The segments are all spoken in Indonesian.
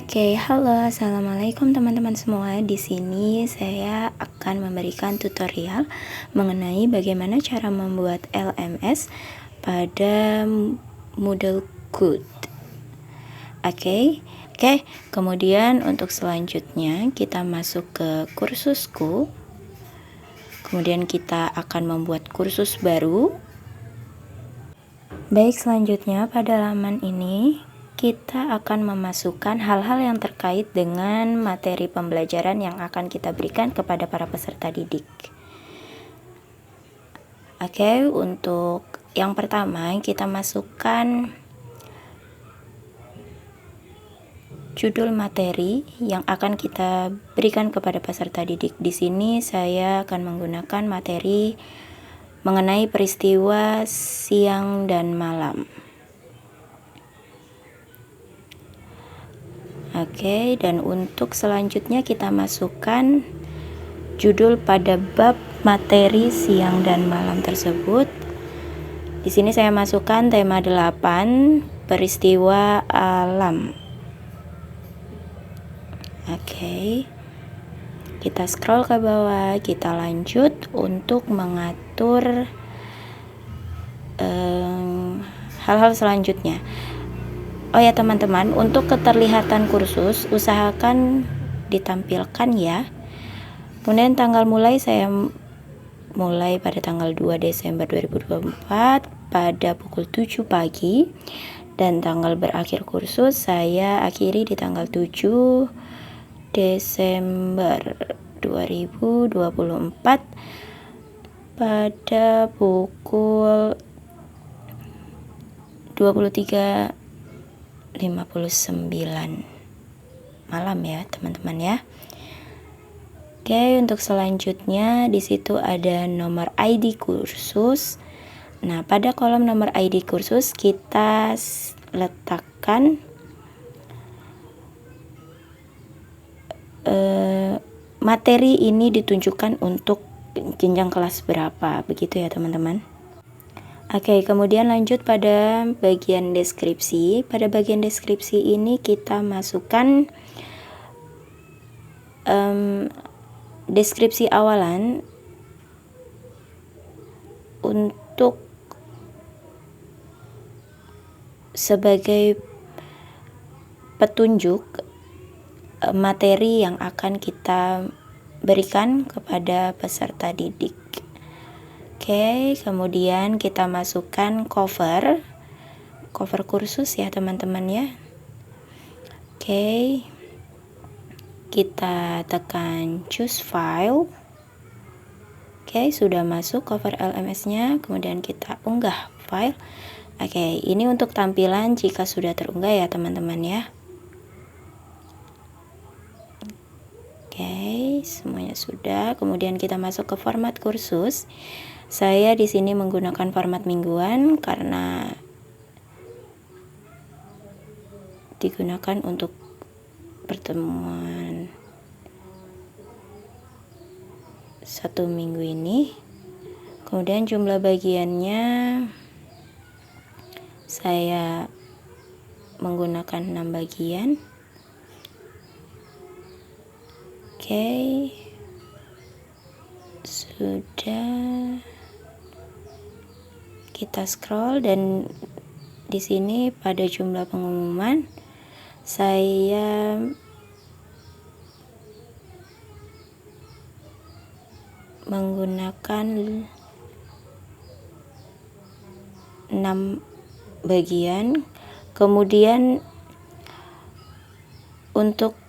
Oke, halo, assalamualaikum teman-teman semua. Di sini saya akan memberikan tutorial mengenai bagaimana cara membuat LMS pada Moodle Code. Oke, kemudian untuk selanjutnya kita masuk ke kursusku. Kemudian kita akan membuat kursus baru. Baik, selanjutnya pada halaman ini kita akan memasukkan hal-hal yang terkait dengan materi pembelajaran yang akan kita berikan kepada para peserta didik. Oke, untuk yang pertama kita masukkan judul materi yang akan kita berikan kepada peserta didik. Di sini saya akan menggunakan materi mengenai peristiwa siang dan malam. Oke, dan untuk selanjutnya kita masukkan judul pada bab materi siang dan malam tersebut. Di sini saya masukkan tema 8, peristiwa alam. Oke. Kita scroll ke bawah, kita lanjut untuk mengatur hal-hal selanjutnya. Oh ya teman-teman, untuk keterlihatan kursus usahakan ditampilkan ya. Kemudian tanggal mulai saya mulai pada tanggal 2 Desember 2024 pada pukul 7 pagi, dan tanggal berakhir kursus saya akhiri di tanggal 7 Desember 2024 pada pukul 23.59 malam ya teman-teman ya. Oke, untuk selanjutnya di situ ada nomor ID kursus. Nah, pada kolom nomor ID kursus kita letakkan materi ini ditunjukkan untuk jenjang kelas berapa, begitu ya teman-teman. Oke, kemudian lanjut pada bagian deskripsi. Pada bagian deskripsi ini kita masukkan deskripsi awalan untuk sebagai petunjuk materi yang akan kita berikan kepada peserta didik. Oke, kemudian kita masukkan cover kursus ya teman-teman ya. Oke, kita tekan choose file. Oke, sudah masuk cover LMS-nya, kemudian kita unggah file. Oke, ini untuk tampilan jika sudah terunggah ya teman-teman ya. Oke, semuanya sudah. Kemudian kita masuk ke format kursus. Saya di sini menggunakan format mingguan karena digunakan untuk pertemuan 1 minggu ini. Kemudian jumlah bagiannya saya menggunakan 6 bagian. Oke, sudah. Kita scroll dan di sini pada jumlah pengumuman saya menggunakan 6 bagian. Kemudian untuk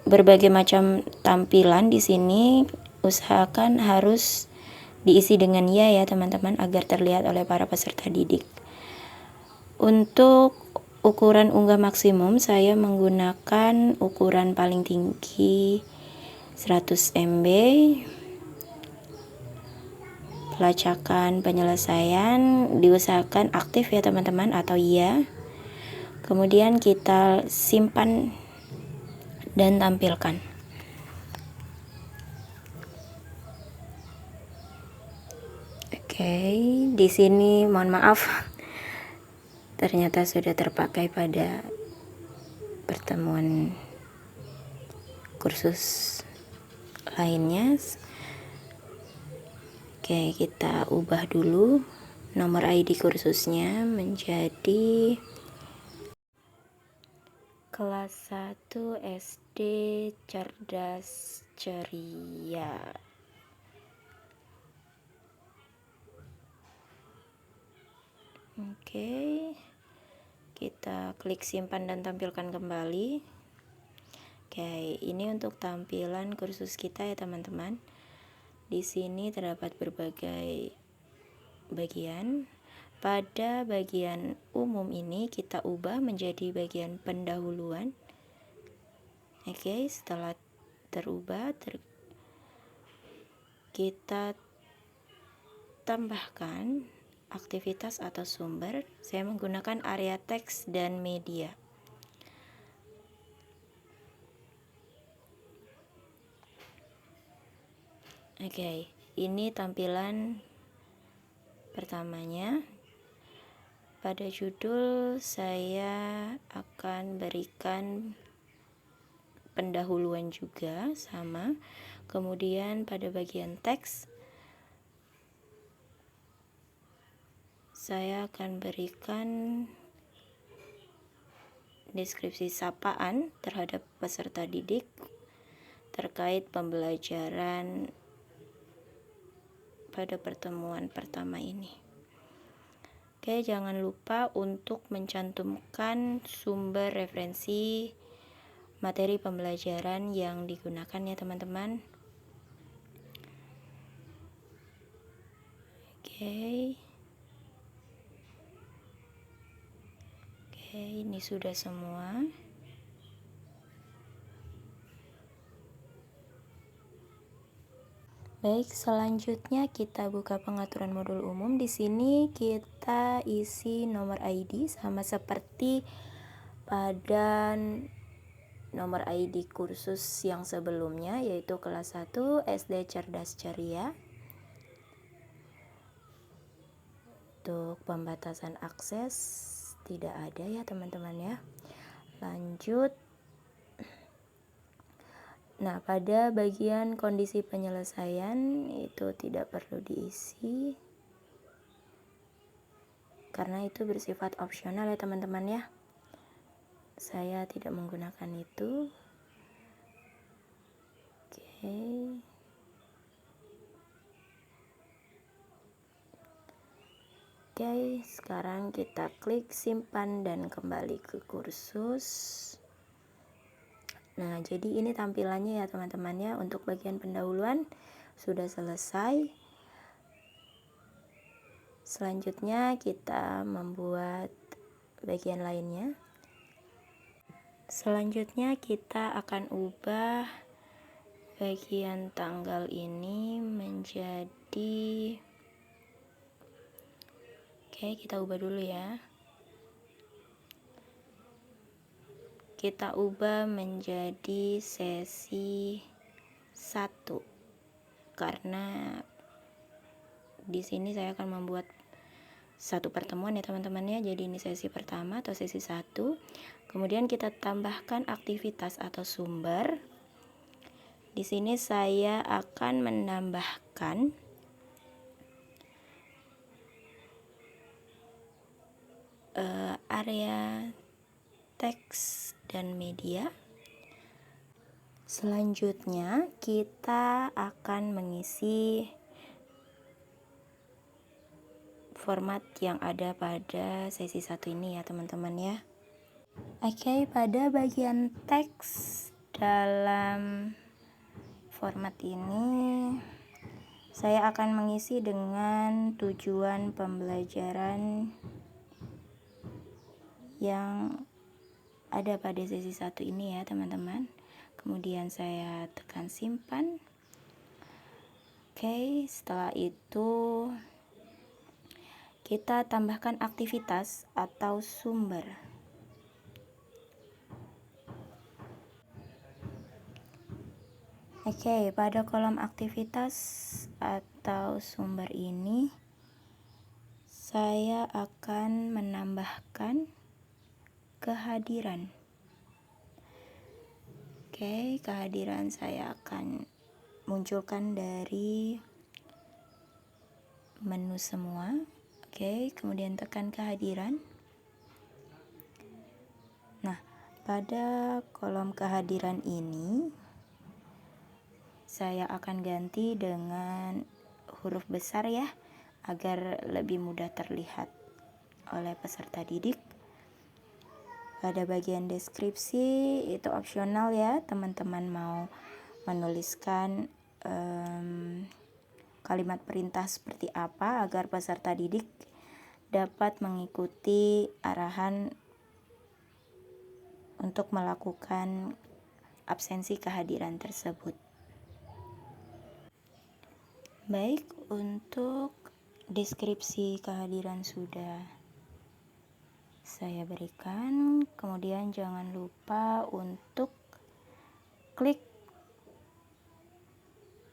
berbagai macam tampilan di sini usahakan harus diisi dengan ya teman-teman agar terlihat oleh para peserta didik. Untuk ukuran unggah maksimum saya menggunakan ukuran paling tinggi 100 MB. Pelacakan penyelesaian diusahakan aktif ya teman-teman atau iya. Kemudian kita simpan dan tampilkan. Oke, di sini mohon maaf ternyata sudah terpakai pada pertemuan kursus lainnya. Oke, kita ubah dulu nomor ID kursusnya menjadi kelas 1 SD Cerdas Ceria. Oke, kita klik simpan dan tampilkan kembali. Oke, ini untuk tampilan kursus kita ya teman-teman. Di sini terdapat berbagai bagian. Pada bagian umum ini kita ubah menjadi bagian pendahuluan. Oke, setelah terubah kita tambahkan aktivitas atau sumber. Saya menggunakan area teks dan media. Oke, ini tampilan pertamanya. Pada judul saya akan berikan pendahuluan juga sama. Kemudian pada bagian teks saya akan berikan deskripsi sapaan terhadap peserta didik terkait pembelajaran pada pertemuan pertama ini. Oke, jangan lupa untuk mencantumkan sumber referensi materi pembelajaran yang digunakan ya teman-teman. Oke, ini sudah semua. Baik, selanjutnya kita buka pengaturan modul umum. Di sini kita isi nomor ID sama seperti pada nomor ID kursus yang sebelumnya, yaitu kelas 1 SD Cerdas Ceria. Untuk pembatasan akses tidak ada ya teman-teman ya. Lanjut. Nah, pada bagian kondisi penyelesaian itu tidak perlu diisi karena itu bersifat opsional ya teman-teman ya. Saya tidak menggunakan itu. Oke, sekarang kita klik simpan dan kembali ke kursus. Nah, jadi ini tampilannya ya teman-teman ya. Untuk bagian pendahuluan sudah selesai. Selanjutnya kita membuat bagian lainnya. Selanjutnya kita akan ubah bagian tanggal ini menjadi, oke, kita ubah dulu ya. Kita ubah menjadi sesi 1 karena di sini saya akan membuat satu pertemuan ya teman-teman ya. Jadi ini sesi pertama atau sesi 1. Kemudian kita tambahkan aktivitas atau sumber. Di sini saya akan menambahkan area teks dan media. Selanjutnya kita akan mengisi format yang ada pada sesi 1 ini ya teman-teman ya. Oke, pada bagian teks dalam format ini saya akan mengisi dengan tujuan pembelajaran yang ada pada sesi 1 ini ya teman-teman. Kemudian saya tekan simpan. Oke, setelah itu kita tambahkan aktivitas atau sumber. Oke, pada kolom aktivitas atau sumber ini saya akan menambahkan kehadiran. Oke, kehadiran saya akan munculkan dari menu semua. Oke, kemudian tekan kehadiran. Nah, pada kolom kehadiran ini saya akan ganti dengan huruf besar ya, agar lebih mudah terlihat oleh peserta didik. Pada bagian deskripsi itu opsional ya, teman-teman mau menuliskan kalimat perintah seperti apa agar peserta didik dapat mengikuti arahan untuk melakukan absensi kehadiran tersebut. Baik, untuk deskripsi kehadiran sudah saya berikan. Kemudian jangan lupa untuk klik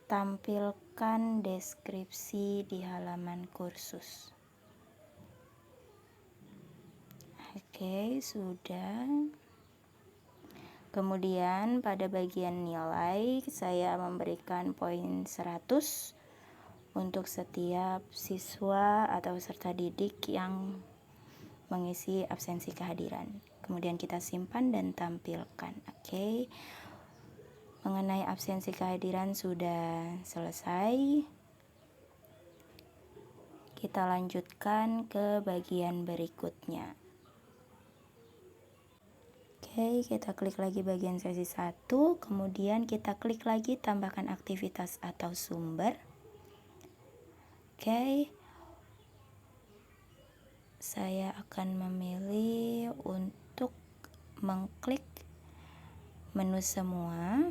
tampilkan deskripsi di halaman kursus. Oke, sudah. Kemudian pada bagian nilai saya memberikan poin 100 untuk setiap siswa atau peserta didik yang mengisi absensi kehadiran. Kemudian kita simpan dan tampilkan. Oke. Mengenai absensi kehadiran sudah selesai. Kita lanjutkan ke bagian berikutnya. Oke, kita klik lagi bagian sesi 1, kemudian kita klik lagi tambahkan aktivitas atau sumber. Oke. Saya akan memilih untuk mengklik menu semua.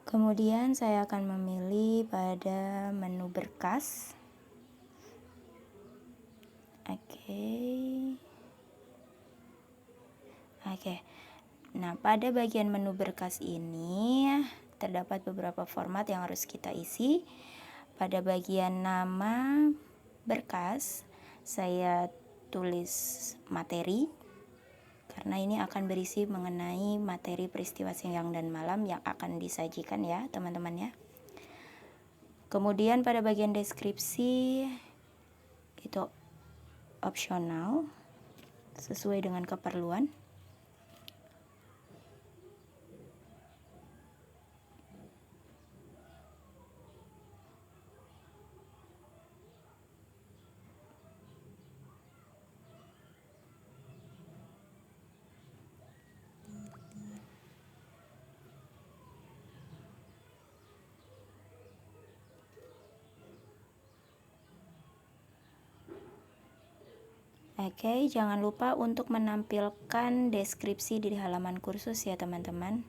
Kemudian saya akan memilih pada menu berkas. Oke. Nah, pada bagian menu berkas ini terdapat beberapa format yang harus kita isi. Pada bagian nama berkas, saya tulis materi karena ini akan berisi mengenai materi peristiwa siang dan malam yang akan disajikan ya, teman-teman ya. Kemudian pada bagian deskripsi itu opsional sesuai dengan keperluan. Oke, jangan lupa untuk menampilkan deskripsi di halaman kursus ya, teman-teman.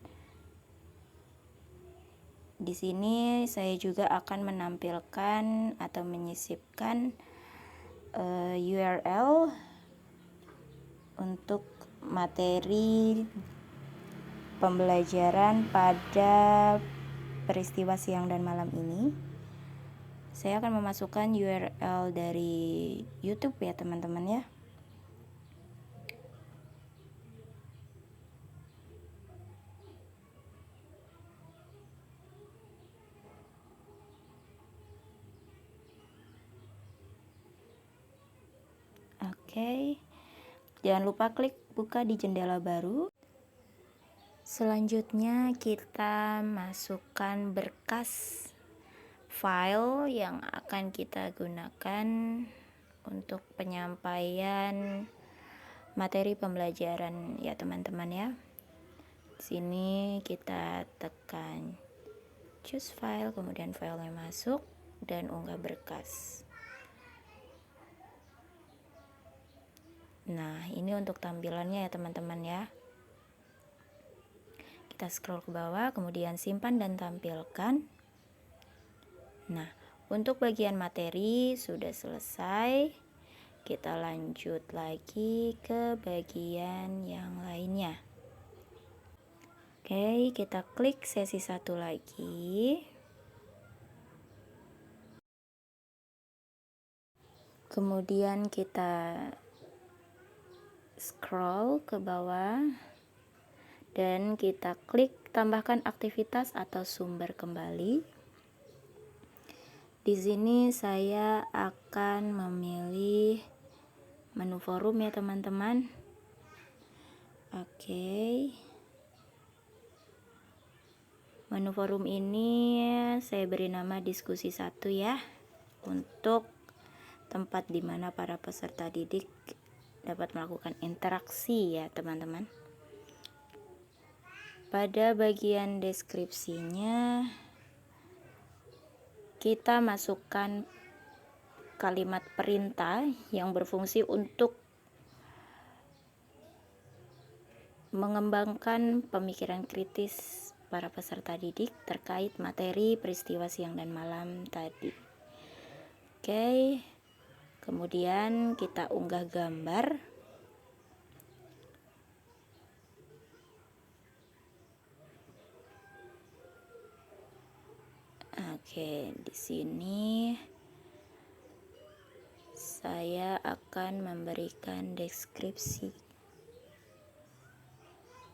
Di sini saya juga akan menampilkan atau menyisipkan URL untuk materi pembelajaran pada peristiwa siang dan malam ini. Saya akan memasukkan URL dari YouTube ya, teman-teman ya. Oke. Jangan lupa klik buka di jendela baru. Selanjutnya kita masukkan berkas file yang akan kita gunakan untuk penyampaian materi pembelajaran ya, teman-teman ya. Di sini kita tekan choose file, kemudian filenya masuk dan unggah berkas. Nah, ini untuk tampilannya ya, teman-teman ya. Kita scroll ke bawah, kemudian simpan dan tampilkan. Nah, untuk bagian materi sudah selesai. Kita lanjut lagi ke bagian yang lainnya. Oke, kita klik sesi 1 lagi. Kemudian kita scroll ke bawah dan kita klik tambahkan aktivitas atau sumber kembali. Di sini saya akan memilih menu forum ya teman-teman. Oke. Menu forum ini saya beri nama diskusi 1 ya, untuk tempat di mana para peserta didik dapat melakukan interaksi ya teman-teman. Pada bagian deskripsinya kita masukkan kalimat perintah yang berfungsi untuk mengembangkan pemikiran kritis para peserta didik terkait materi peristiwa siang dan malam tadi. Oke, kemudian kita unggah gambar. Oke, di sini saya akan memberikan deskripsi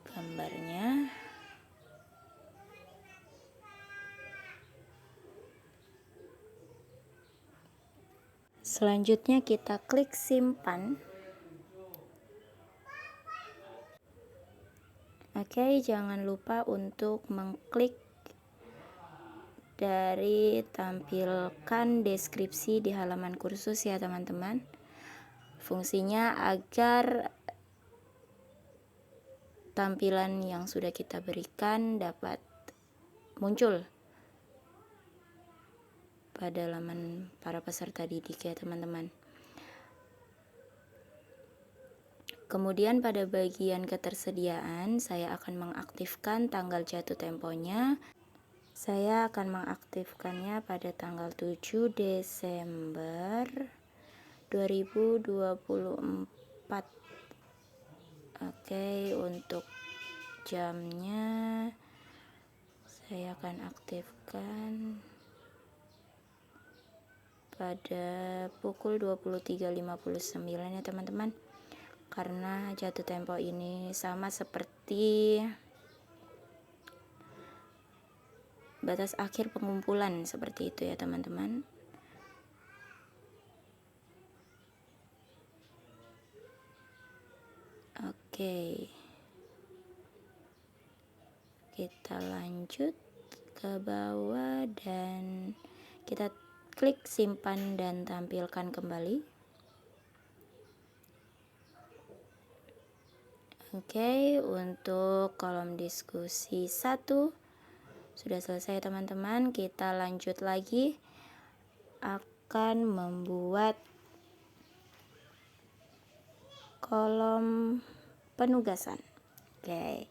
gambarnya. Selanjutnya kita klik simpan. Oke, jangan lupa untuk mengklik dari tampilkan deskripsi di halaman kursus ya teman-teman. Fungsinya agar tampilan yang sudah kita berikan dapat muncul pada halaman para peserta didik ya teman-teman. Kemudian pada bagian ketersediaan saya akan mengaktifkan tanggal jatuh temponya. Saya akan mengaktifkannya pada tanggal 7 Desember 2024. Oke, untuk jamnya saya akan aktifkan pada pukul 23.59 ya teman-teman, karena jatuh tempo ini sama seperti batas akhir pengumpulan, seperti itu ya teman-teman. Oke, kita lanjut ke bawah dan kita klik simpan dan tampilkan kembali. Oke, untuk kolom diskusi 1 sudah selesai teman-teman. Kita lanjut lagi, akan membuat kolom penugasan. Oke.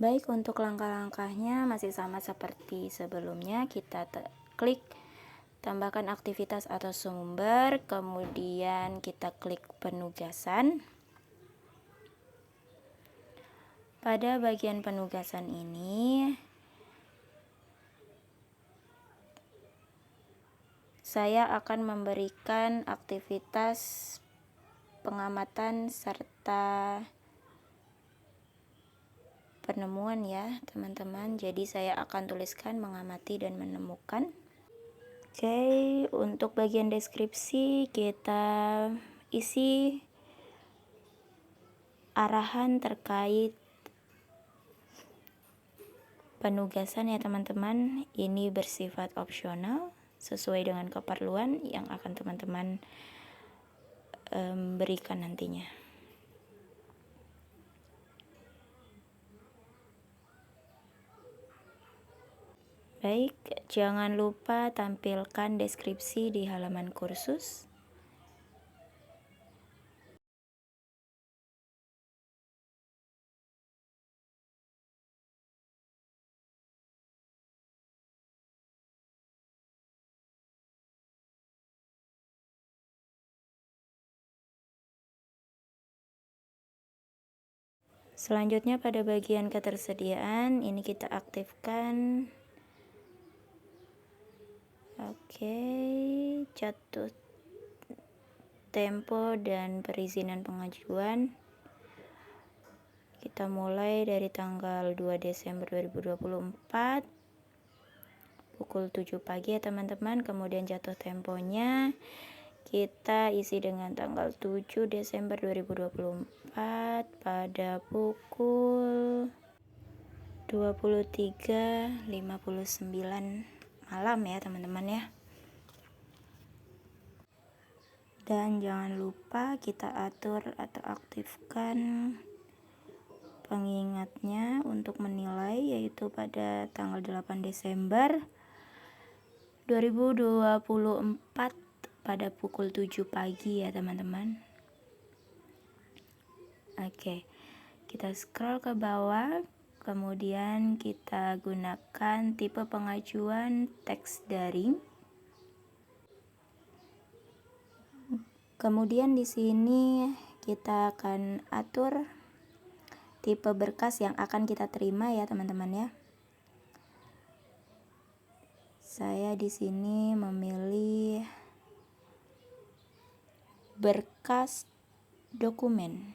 Baik, untuk langkah-langkahnya masih sama seperti sebelumnya. Kita klik tambahkan aktivitas atau sumber, kemudian kita klik penugasan. Pada bagian penugasan ini saya akan memberikan aktivitas pengamatan serta penemuan ya teman-teman. Jadi saya akan tuliskan mengamati dan menemukan. Oke, untuk bagian deskripsi kita isi arahan terkait penugasan ya teman-teman. Ini bersifat opsional sesuai dengan keperluan yang akan teman-teman berikan nantinya. Baik, jangan lupa tampilkan deskripsi di halaman kursus. Selanjutnya pada bagian ketersediaan ini kita aktifkan. Oke, jatuh tempo dan perizinan pengajuan. Kita mulai dari tanggal 2 Desember 2024 pukul 7 pagi ya teman-teman. Kemudian jatuh temponya kita isi dengan tanggal 7 Desember 2024 pada pukul 23.59 malam ya teman-teman ya. Dan jangan lupa kita atur atau aktifkan pengingatnya untuk menilai, yaitu pada tanggal 8 Desember 2024 pada pukul 7 pagi ya teman-teman. Oke, kita scroll ke bawah, kemudian kita gunakan tipe pengajuan teks daring. Kemudian di sini kita akan atur tipe berkas yang akan kita terima ya teman-teman ya. Saya di sini memilih berkas dokumen.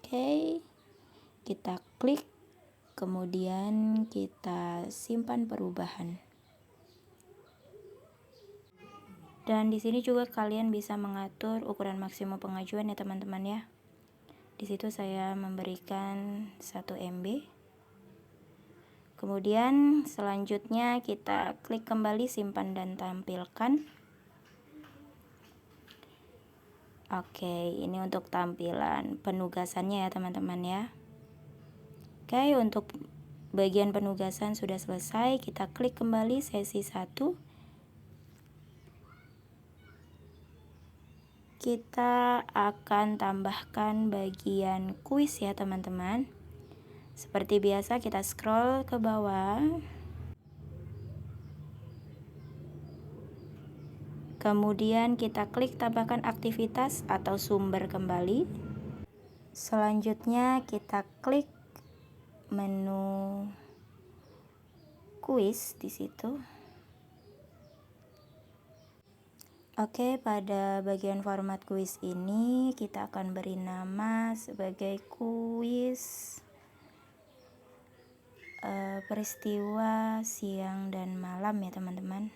Oke, kita klik, kemudian kita simpan perubahan. Dan di sini juga kalian bisa mengatur ukuran maksimum pengajuan ya teman-teman ya. Di situ saya memberikan 1 MB. Kemudian selanjutnya kita klik kembali simpan dan tampilkan. Oke, ini untuk tampilan penugasannya ya teman-teman ya. Oke, untuk bagian penugasan sudah selesai. Kita klik kembali sesi 1. Kita akan tambahkan bagian kuis ya teman-teman. Seperti biasa kita scroll ke bawah. Kemudian kita klik tambahkan aktivitas atau sumber kembali. Selanjutnya kita klik menu kuis di situ. Oke, pada bagian format kuis ini kita akan beri nama sebagai kuis peristiwa siang dan malam ya teman-teman.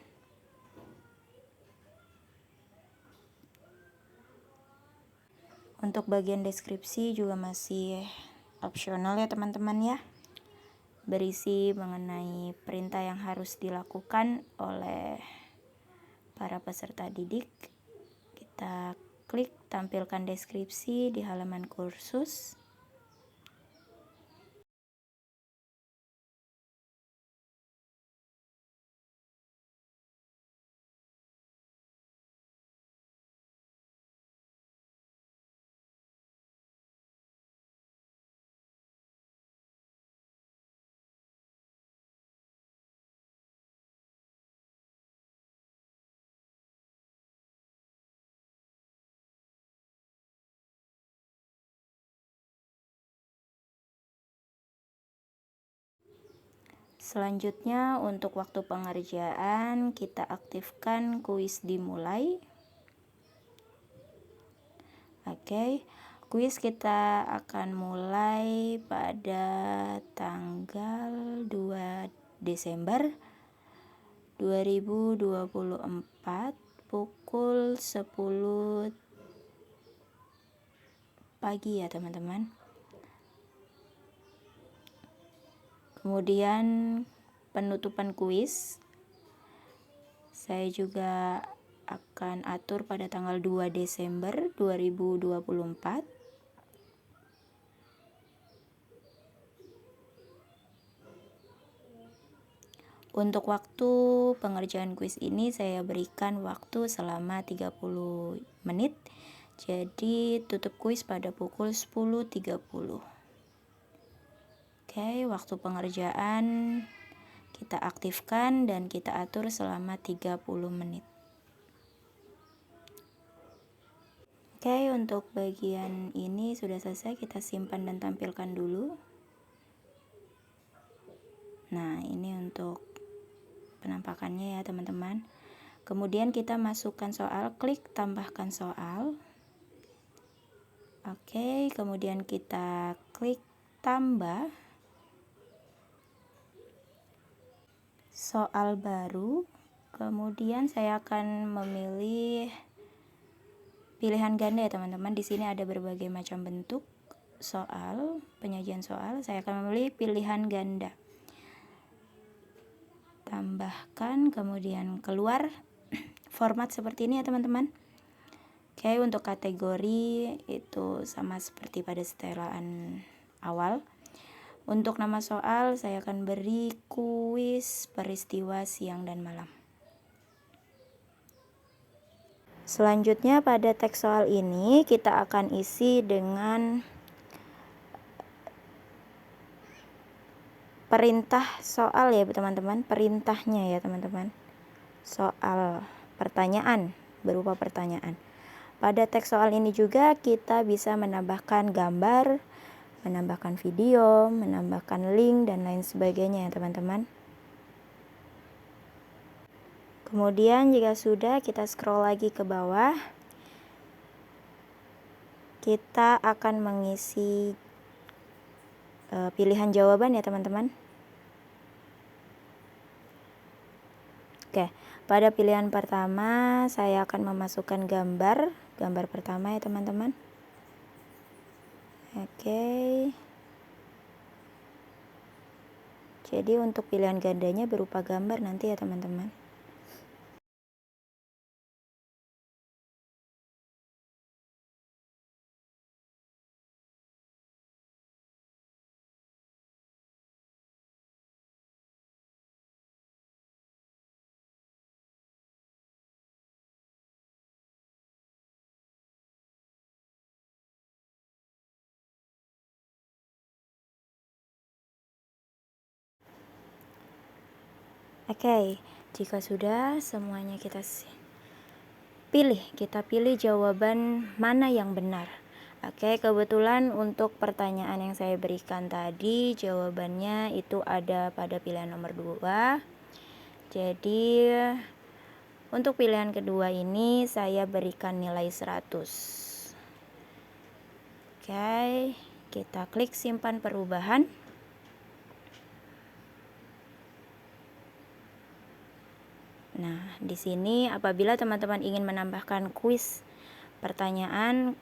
Untuk bagian deskripsi juga masih opsional ya teman-teman ya. Berisi mengenai perintah yang harus dilakukan oleh para peserta didik. Kita klik tampilkan deskripsi di halaman kursus. Selanjutnya untuk waktu pengerjaan kita aktifkan kuis dimulai. Oke, kuis kita akan mulai pada tanggal 2 Desember 2024 pukul 10 pagi ya teman-teman. Kemudian penutupan kuis saya juga akan atur pada tanggal 2 Desember 2024. Untuk waktu pengerjaan kuis ini saya berikan waktu selama 30 menit. Jadi tutup kuis pada pukul 10.30. Oke, waktu pengerjaan kita aktifkan dan kita atur selama 30 menit. Oke, untuk bagian ini sudah selesai, kita simpan dan tampilkan dulu. Nah, ini untuk penampakannya ya teman-teman. Kemudian kita masukkan soal, klik tambahkan soal. Oke, kemudian kita klik tambah, soal baru, kemudian saya akan memilih pilihan ganda ya teman-teman. Di sini ada berbagai macam bentuk soal, penyajian soal. Saya akan memilih pilihan ganda. Tambahkan, kemudian keluar format seperti ini ya teman-teman. Oke, untuk kategori itu sama seperti pada setelan awal. Untuk nama soal saya akan beri kuis peristiwa siang dan malam. Selanjutnya pada teks soal ini kita akan isi dengan perintah soal ya teman-teman, perintahnya ya teman-teman. Soal pertanyaan, berupa pertanyaan. Pada teks soal ini juga kita bisa menambahkan gambar, menambahkan video, menambahkan link dan lain sebagainya ya teman-teman. Kemudian jika sudah, kita scroll lagi ke bawah. Kita akan mengisi pilihan jawaban ya teman-teman. Oke, pada pilihan pertama saya akan memasukkan gambar pertama ya teman-teman. Oke. Jadi untuk pilihan gandanya berupa gambar nanti ya teman-teman. Oke, jika sudah semuanya kita pilih jawaban mana yang benar. Oke, kebetulan untuk pertanyaan yang saya berikan tadi jawabannya itu ada pada pilihan nomor 2. Jadi untuk pilihan kedua ini saya berikan nilai 100. Oke, kita klik simpan perubahan. Nah, di sini apabila teman-teman ingin menambahkan kuis pertanyaan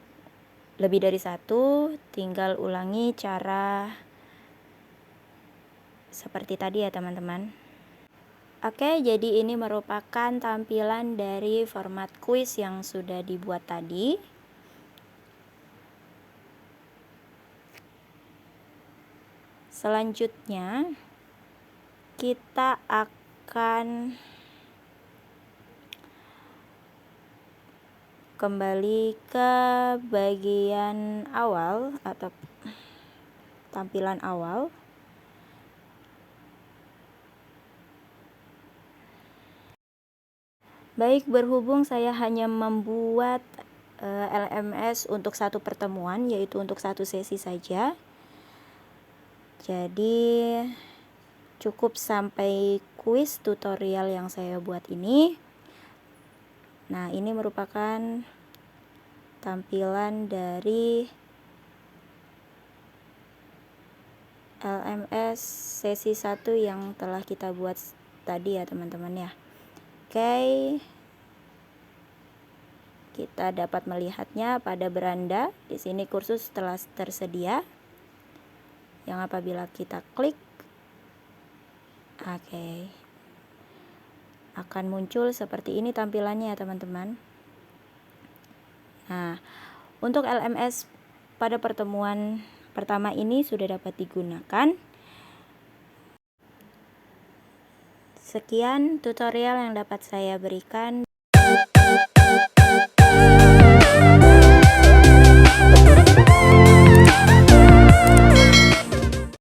lebih dari 1, tinggal ulangi cara seperti tadi ya teman-teman. Oke, jadi ini merupakan tampilan dari format kuis yang sudah dibuat tadi. Selanjutnya kita akan kembali ke bagian awal atau tampilan awal. Baik, berhubung saya hanya membuat LMS untuk satu pertemuan, yaitu untuk satu sesi saja. Jadi cukup sampai kuis tutorial yang saya buat ini. Nah, ini merupakan tampilan dari LMS sesi 1 yang telah kita buat tadi ya teman-teman ya. Oke. Kita dapat melihatnya pada beranda. Di sini kursus telah tersedia. Yang apabila kita klik, oke, akan muncul seperti ini tampilannya ya teman-teman. Nah, untuk LMS pada pertemuan pertama ini sudah dapat digunakan. Sekian tutorial yang dapat saya berikan.